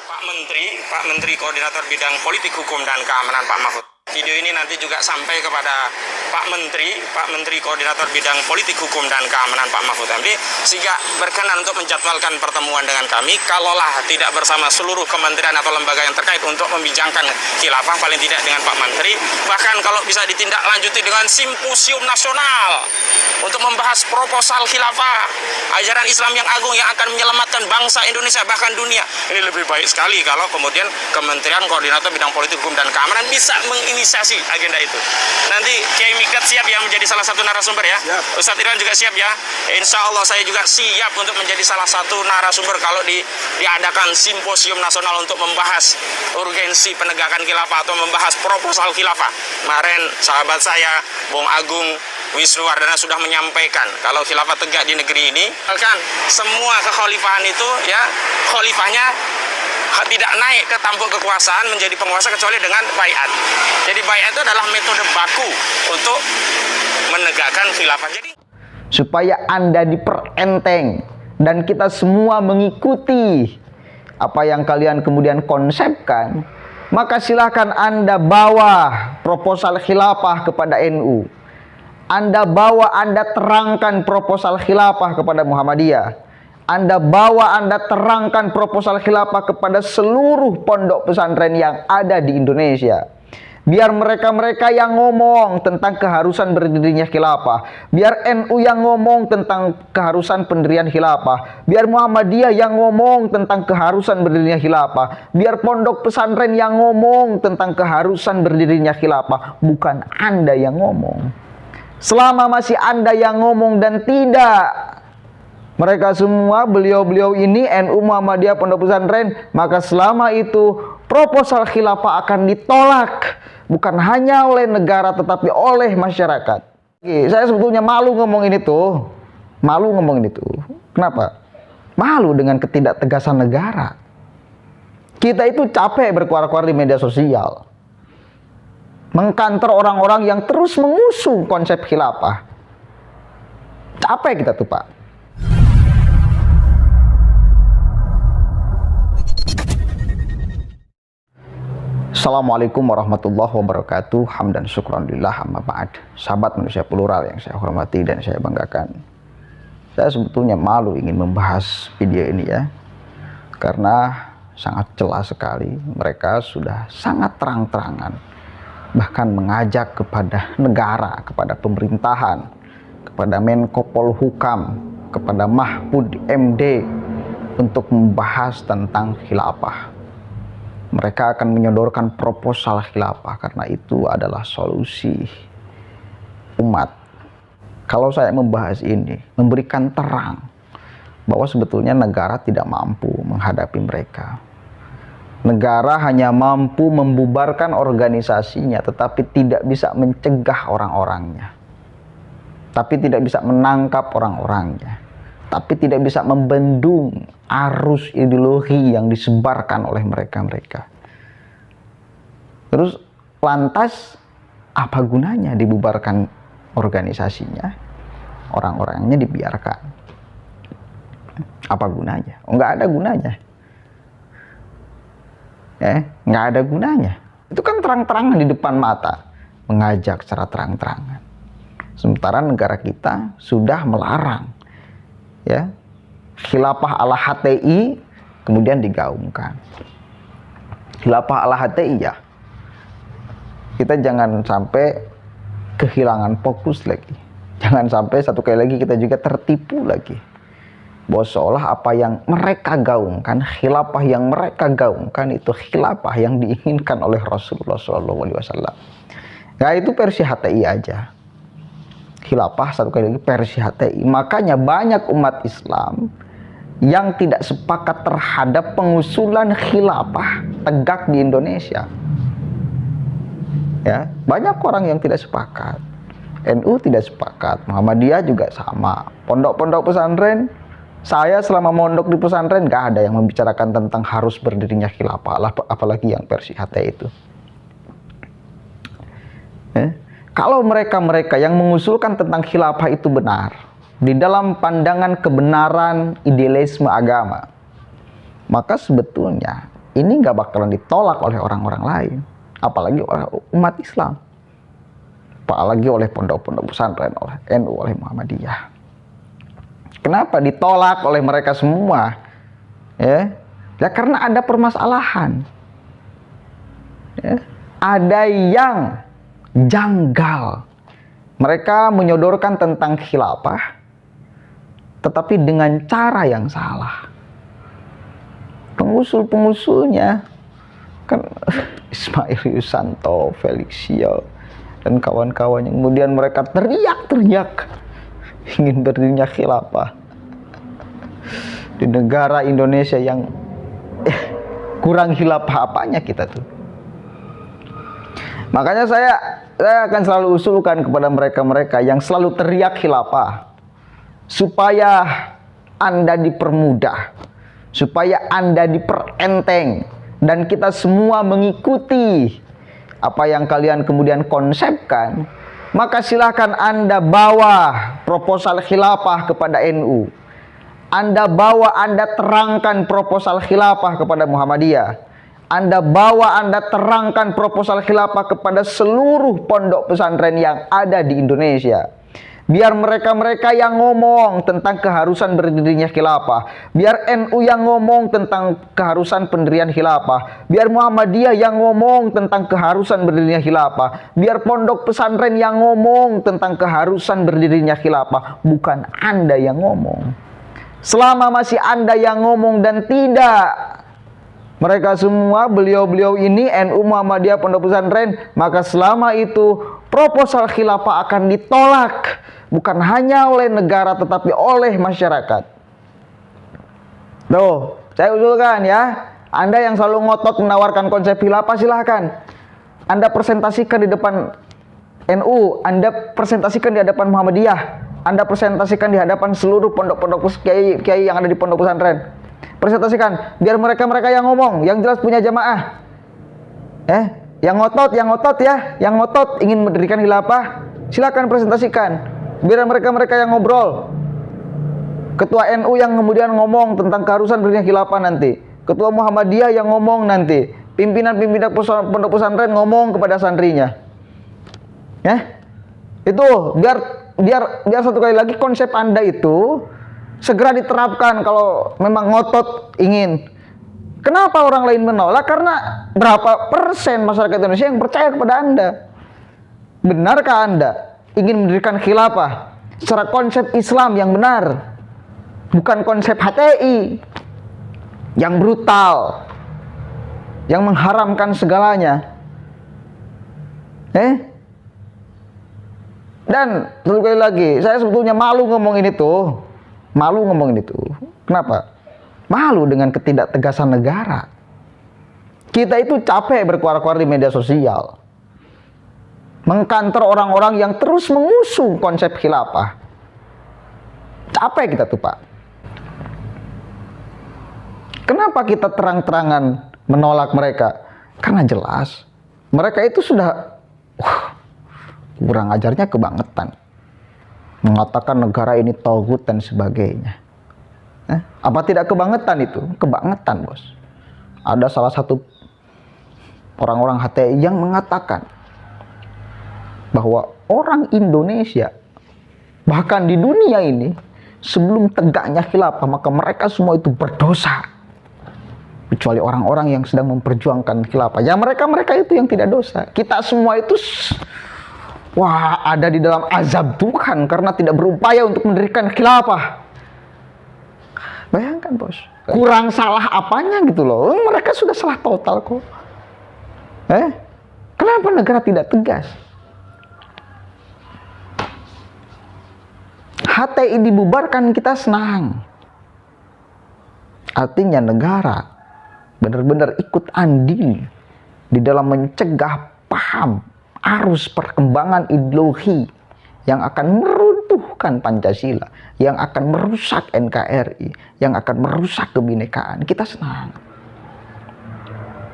Pak Menteri Koordinator Bidang Politik Hukum dan Keamanan Pak Mahfud. Video ini nanti juga sampai kepada Pak Menteri Koordinator Bidang Politik Hukum dan Keamanan Pak Mahfud MD, sehingga berkenan untuk menjadwalkan pertemuan dengan kami, kalaulah tidak bersama seluruh kementerian atau lembaga yang terkait untuk membincangkan khilafah, paling tidak dengan Pak Menteri, bahkan kalau bisa ditindaklanjuti dengan simposium nasional untuk membahas proposal khilafah, ajaran Islam yang agung yang akan menyelamatkan bangsa Indonesia bahkan dunia. Ini lebih baik sekali kalau kemudian Kementerian Koordinator Bidang Politik Hukum dan Keamanan bisa menginisiasi agenda itu. Nanti Kiai Mikdad siap ya menjadi salah satu narasumber ya. Siap. Ustadz Irwan juga siap ya. Insya Allah saya juga siap untuk menjadi salah satu narasumber kalau diadakan simposium nasional untuk membahas urgensi penegakan khilafah atau membahas proposal khilafah. Kemarin sahabat saya Bung Agung Wisnuwardana sudah menyampaikan kalau khilafah tegak di negeri ini, kan semua kekhalifahan itu ya, khalifahnya tidak naik ke tampuk kekuasaan menjadi penguasa kecuali dengan baiat. Jadi baiat itu adalah metode baku untuk menegakkan khilafah. Jadi supaya Anda diperenteng dan kita semua mengikuti apa yang kalian kemudian konsepkan, maka silahkan Anda bawa proposal khilafah kepada NU. Anda bawa, Anda terangkan proposal khilafah kepada Muhammadiyah. Anda bawa, Anda terangkan proposal khilafah kepada seluruh pondok pesantren yang ada di Indonesia. Biar mereka-mereka yang ngomong tentang keharusan berdirinya khilafah. Biar NU yang ngomong tentang keharusan pendirian khilafah. Biar Muhammadiyah yang ngomong tentang keharusan berdirinya khilafah. Biar pondok pesantren yang ngomong tentang keharusan berdirinya khilafah. Bukan Anda yang ngomong. Selama masih Anda yang ngomong dan tidak mereka semua, beliau-beliau ini, NU, Muhammadiyah, pondok pesantren, maka selama itu proposal khilafah akan ditolak. Bukan hanya oleh negara, tetapi oleh masyarakat. Saya sebetulnya malu ngomongin itu. Malu ngomongin itu. Kenapa? Malu dengan ketidaktegasan negara. Kita itu capek berkuar-kuar di media sosial. Mengkanter orang-orang yang terus mengusung konsep khilafah. Capek kita tuh, Pak. Assalamualaikum warahmatullahi wabarakatuh. Hamdan syukran lillah amma ba'd. Sahabat manusia plural yang saya hormati dan saya banggakan. Saya sebetulnya malu ingin membahas video ini ya. Karena sangat jelas sekali mereka sudah sangat terang-terangan bahkan mengajak kepada negara, kepada pemerintahan, kepada Menko Polhukam, kepada Mahfud MD untuk membahas tentang khilafah. Mereka akan menyodorkan proposal khilafah karena itu adalah solusi umat. Kalau saya membahas ini, memberikan terang bahwa sebetulnya negara tidak mampu menghadapi mereka. Negara hanya mampu membubarkan organisasinya, tetapi tidak bisa mencegah orang-orangnya. Tapi tidak bisa menangkap orang-orangnya. Tapi tidak bisa membendung arus ideologi yang disebarkan oleh mereka-mereka. Terus lantas apa gunanya dibubarkan organisasinya? Orang-orangnya dibiarkan. Apa gunanya? Oh, nggak ada gunanya. Nggak ada gunanya. Itu kan terang-terangan di depan mata, mengajak secara terang-terangan. Sementara negara kita sudah melarang, ya, khilafah ala HTI kemudian digaungkan. Khilafah ala HTI ya, kita jangan sampai kehilangan fokus lagi. Jangan sampai satu kali lagi kita juga tertipu lagi. Bahwa seolah apa yang mereka gaungkan, khilafah yang mereka gaungkan itu khilafah yang diinginkan oleh Rasulullah SAW. Nah itu versi HTI aja. Khilafah satu kali lagi versi HTI. Makanya banyak umat Islam yang tidak sepakat terhadap pengusulan khilafah tegak di Indonesia. Ya, banyak orang yang tidak sepakat. NU tidak sepakat, Muhammadiyah juga sama. Pondok-pondok pesantren, saya selama mondok di pesantren gak ada yang membicarakan tentang harus berdirinya khilafah, apalagi yang versi HTI itu. Kalau mereka-mereka yang mengusulkan tentang khilafah itu benar, di dalam pandangan kebenaran idealisme agama, maka sebetulnya ini nggak bakalan ditolak oleh orang-orang lain, apalagi oleh umat Islam, apalagi oleh pondok-pondok pesantren, oleh NU, oleh Muhammadiyah. Kenapa ditolak oleh mereka semua? Ya, karena ada permasalahan. Ya, ada yang janggal. Mereka menyodorkan tentang khilafah, tetapi dengan cara yang salah. Pengusul-pengusulnya kan Ismail Yusanto, Felixio, dan kawan-kawannya. Kemudian mereka teriak-teriak ingin berdirinya khilafah di negara Indonesia yang kurang khilafah apanya kita tuh. Makanya saya akan selalu usulkan kepada mereka-mereka yang selalu teriak khilafah, supaya Anda dipermudah, supaya Anda diperenteng, dan kita semua mengikuti apa yang kalian kemudian konsepkan. Maka silahkan Anda bawa proposal khilafah kepada NU. Anda bawa, Anda terangkan proposal khilafah kepada Muhammadiyah. Anda bawa, Anda terangkan proposal khilafah kepada seluruh pondok pesantren yang ada di Indonesia. Biar mereka-mereka yang ngomong tentang keharusan berdirinya khilafah. Biar NU yang ngomong tentang keharusan pendirian khilafah. Biar Muhammadiyah yang ngomong tentang keharusan berdirinya khilafah. Biar pondok pesantren yang ngomong tentang keharusan berdirinya khilafah. Bukan Anda yang ngomong. Selama masih Anda yang ngomong dan tidak mereka semua, beliau-beliau ini, NU, Muhammadiyah, pondok pesantren, maka selama itu proposal khilafah akan ditolak. Bukan hanya oleh negara, tetapi oleh masyarakat. Tuh, saya usulkan ya, Anda yang selalu ngotot menawarkan konsep khilafah, silahkan Anda presentasikan di depan NU, Anda presentasikan di hadapan Muhammadiyah, Anda presentasikan di hadapan seluruh pondok-pondok kiai yang ada di pondok pesantren. Presentasikan, biar mereka-mereka yang ngomong, yang jelas punya jamaah. Yang ngotot ya, yang ngotot ingin mendirikan khilafah, silakan presentasikan. Biar mereka-mereka yang ngobrol. Ketua NU yang kemudian ngomong tentang keharusan berdirinya khilafah nanti. Ketua Muhammadiyah yang ngomong nanti. Pimpinan-pimpinan pondok pesantren ngomong kepada santrinya. Ya. Itu biar satu kali lagi konsep Anda itu segera diterapkan kalau memang ngotot ingin. Kenapa orang lain menolak? Karena berapa persen masyarakat Indonesia yang percaya kepada Anda? Benarkah Anda ingin mendirikan khilafah secara konsep Islam yang benar, bukan konsep HTI yang brutal, yang mengharamkan segalanya? Dan satu kali lagi, saya sebetulnya malu ngomongin itu. Kenapa? Malu dengan ketidaktegasan negara. Kita itu capek berkuar-kuar di media sosial, mengkantor orang-orang yang terus mengusung konsep khilafah. Capek kita tuh, Pak. Kenapa kita terang-terangan menolak mereka? Karena jelas mereka itu sudah kurang ajarnya kebangetan, mengatakan negara ini tauhid dan sebagainya. Apa tidak kebangetan itu? Kebangetan, bos. Ada salah satu orang-orang HTI yang mengatakan bahwa orang Indonesia, bahkan di dunia ini, sebelum tegaknya khilafah, maka mereka semua itu berdosa, kecuali orang-orang yang sedang memperjuangkan khilafah. Ya, mereka itu yang tidak dosa. Kita semua itu ada di dalam azab Tuhan karena tidak berupaya untuk mendirikan khilafah. Bayangkan, bos, kurang salah apanya gitu loh. Mereka sudah salah total kok. Kenapa negara tidak tegas? HTI dibubarkan, kita senang. Artinya negara benar-benar ikut andil di dalam mencegah paham arus perkembangan ideologi yang akan meruntuhkan Pancasila, yang akan merusak NKRI, yang akan merusak kebinekaan. Kita senang.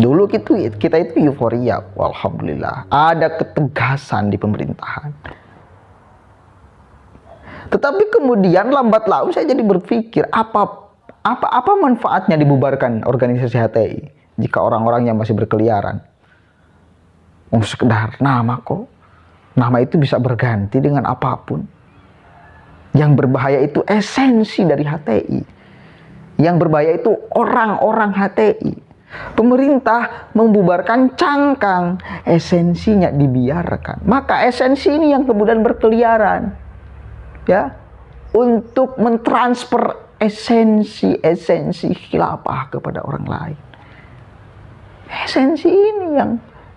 Dulu kita itu euforia, alhamdulillah, ada ketegasan di pemerintahan. Tetapi kemudian lambat laun saya jadi berpikir, Apa manfaatnya dibubarkan organisasi HTI jika orang-orangnya masih berkeliaran? Sekedar nama kok. Nama itu bisa berganti dengan apapun. Yang berbahaya itu esensi dari HTI. Yang berbahaya itu orang-orang HTI. Pemerintah membubarkan cangkang, esensinya dibiarkan. Maka esensi ini yang kemudian berkeliaran, ya, untuk mentransfer esensi khilafah kepada orang lain. Esensi ini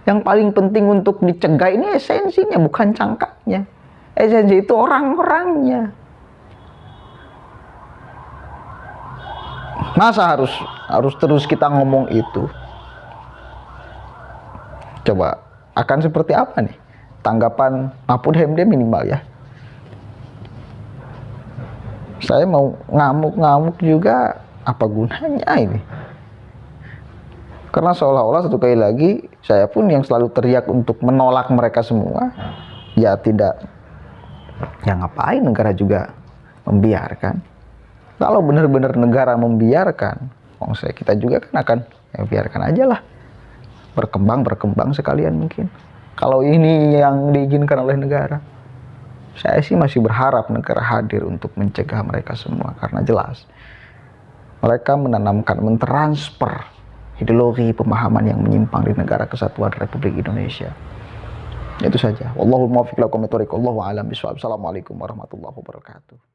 yang paling penting untuk dicegah, ini esensinya, bukan cangkangnya. Esensi itu orang-orangnya. Masa harus terus kita ngomong itu? Coba akan seperti apa nih tanggapan Mahfud MD minimal ya? Saya mau ngamuk-ngamuk juga, apa gunanya ini? Karena seolah-olah satu kali lagi saya pun yang selalu teriak untuk menolak mereka semua, ya tidak, ya ngapain negara juga membiarkan? Kalau benar-benar negara membiarkan, kita juga kan akan, ya biarkan aja lah, berkembang sekalian mungkin. Kalau ini yang diinginkan oleh negara, saya sih masih berharap negara hadir untuk mencegah mereka semua, karena jelas mereka menanamkan, mentransfer ideologi pemahaman yang menyimpang di negara kesatuan Republik Indonesia. Itu saja. Wallahul muwaffiq ila aqwamit thoriq. Wallahu a'lam bishawab. Assalamualaikum warahmatullahi wabarakatuh.